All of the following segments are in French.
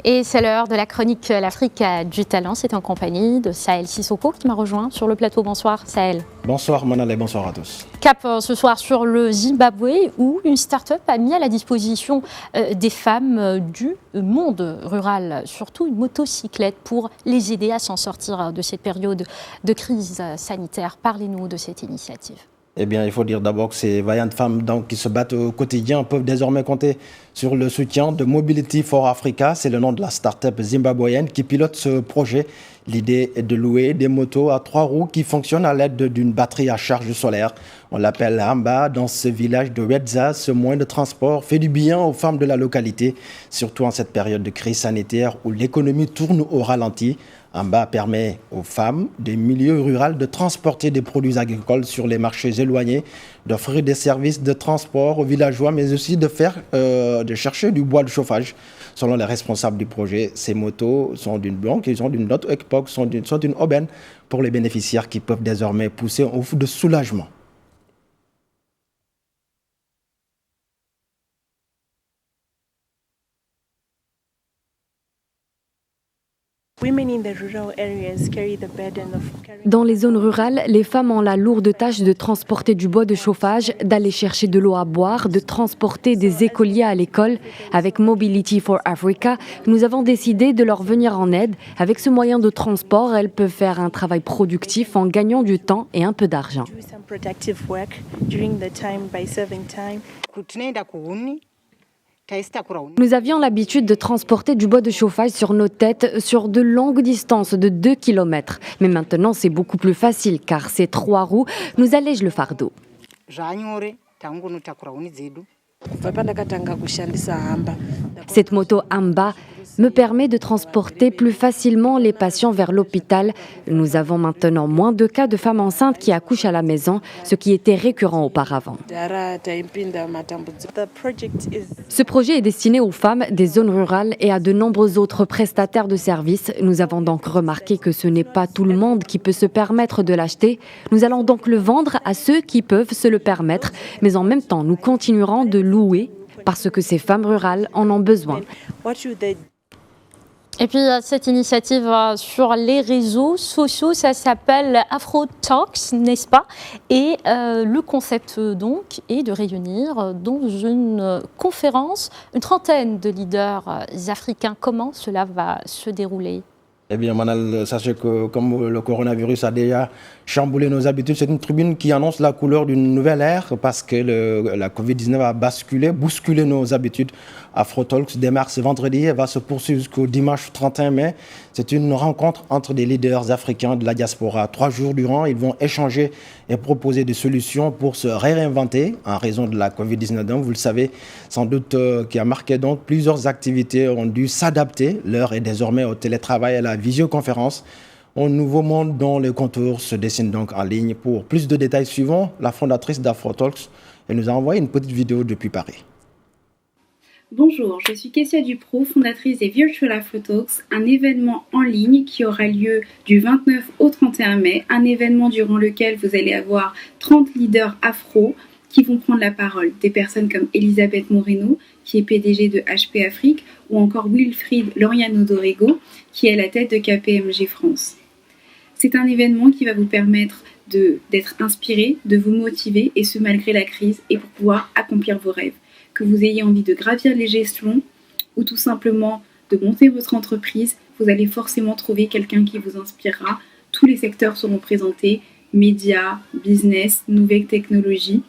Et c'est l'heure de la chronique L'Afrique a du talent. C'est en compagnie de Sahel Sissoko qui m'a rejoint sur le plateau. Bonsoir Sahel. Bonsoir Manal et bonsoir à tous. Cap ce soir sur le Zimbabwe où une start-up a mis à la disposition des femmes du monde rural, surtout une motocyclette pour les aider à s'en sortir de cette période de crise sanitaire. Parlez-nous de cette initiative. Eh bien, il faut dire d'abord que ces vaillantes femmes qui se battent au quotidien peuvent désormais compter sur le soutien de Mobility for Africa. C'est le nom de la start-up zimbabwéenne qui pilote ce projet. L'idée est de louer des motos à 3 roues qui fonctionnent à l'aide d'une batterie à charge solaire. On l'appelle Amba. Dans ce village de Wedza, ce moyen de transport fait du bien aux femmes de la localité, surtout en cette période de crise sanitaire où l'économie tourne au ralenti. Amba permet aux femmes des milieux ruraux de transporter des produits agricoles sur les marchés éloignés, d'offrir des services de transport aux villageois, mais aussi de chercher du bois de chauffage. Selon les responsables du projet, ces motos sont d'une banque, ils sont d'une autre époque, sont d'une aubaine pour les bénéficiaires qui peuvent désormais pousser un ouf de soulagement. Dans les zones rurales, les femmes ont la lourde tâche de transporter du bois de chauffage, d'aller chercher de l'eau à boire, de transporter des écoliers à l'école. Avec Mobility for Africa, nous avons décidé de leur venir en aide. Avec ce moyen de transport, elles peuvent faire un travail productif en gagnant du temps et un peu d'argent. Nous avions l'habitude de transporter du bois de chauffage sur nos têtes sur de longues distances de 2 km. Mais maintenant, c'est beaucoup plus facile car ces 3 roues nous allègent le fardeau. Cette moto Amba me permet de transporter plus facilement les patients vers l'hôpital. Nous avons maintenant moins de cas de femmes enceintes qui accouchent à la maison, ce qui était récurrent auparavant. Ce projet est destiné aux femmes des zones rurales et à de nombreux autres prestataires de services. Nous avons donc remarqué que ce n'est pas tout le monde qui peut se permettre de l'acheter. Nous allons donc le vendre à ceux qui peuvent se le permettre, mais en même temps, nous continuerons de louer parce que ces femmes rurales en ont besoin. Et puis cette initiative sur les réseaux sociaux, ça s'appelle Afro Talks, n'est-ce pas? Et le concept donc est de réunir dans une conférence une trentaine de leaders africains. Comment cela va se dérouler? Eh bien, Manal, sachez que comme le coronavirus a déjà chamboulé nos habitudes, c'est une tribune qui annonce la couleur d'une nouvelle ère parce que la Covid-19 a bousculé nos habitudes. Afro Talks démarre ce vendredi et va se poursuivre jusqu'au dimanche 31 mai. C'est une rencontre entre des leaders africains de la diaspora. 3 jours durant, ils vont échanger et proposer des solutions pour se réinventer en raison de la Covid-19. Donc, vous le savez, sans doute qui a marqué donc plusieurs activités ont dû s'adapter. L'heure est désormais au télétravail et à la visioconférence. Un nouveau monde dont les contours se dessinent donc en ligne. Pour plus de détails, suivons la fondatrice d'Afro Talks. Elle nous a envoyé une petite vidéo depuis Paris. Bonjour, je suis Kessia Dupro, fondatrice des Virtual Afro Talks, un événement en ligne qui aura lieu du 29 au 31 mai, un événement durant lequel vous allez avoir 30 leaders afro qui vont prendre la parole. Des personnes comme Elisabeth Moreno, qui est PDG de HP Afrique, ou encore Wilfried Loriano Dorego, qui est à la tête de KPMG France. C'est un événement qui va vous permettre d'être inspiré, de vous motiver, et ce malgré la crise, et pour pouvoir accomplir vos rêves. Que vous ayez envie de gravir les échelons ou tout simplement de monter votre entreprise, vous allez forcément trouver quelqu'un qui vous inspirera. Tous les secteurs seront présentés, médias, business, nouvelles technologies.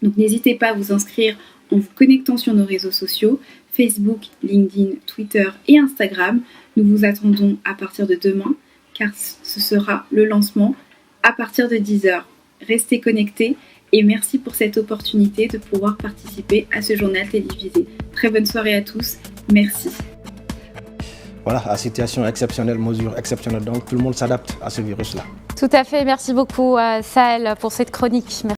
Donc n'hésitez pas à vous inscrire en vous connectant sur nos réseaux sociaux, Facebook, LinkedIn, Twitter et Instagram. Nous vous attendons à partir de demain car ce sera le lancement à partir de 10h. Restez connectés. Et merci pour cette opportunité de pouvoir participer à ce journal télévisé. Très bonne soirée à tous. Merci. Voilà, à situation exceptionnelle, mesure exceptionnelle. Donc tout le monde s'adapte à ce virus-là. Tout à fait. Merci beaucoup Sahel pour cette chronique. Merci.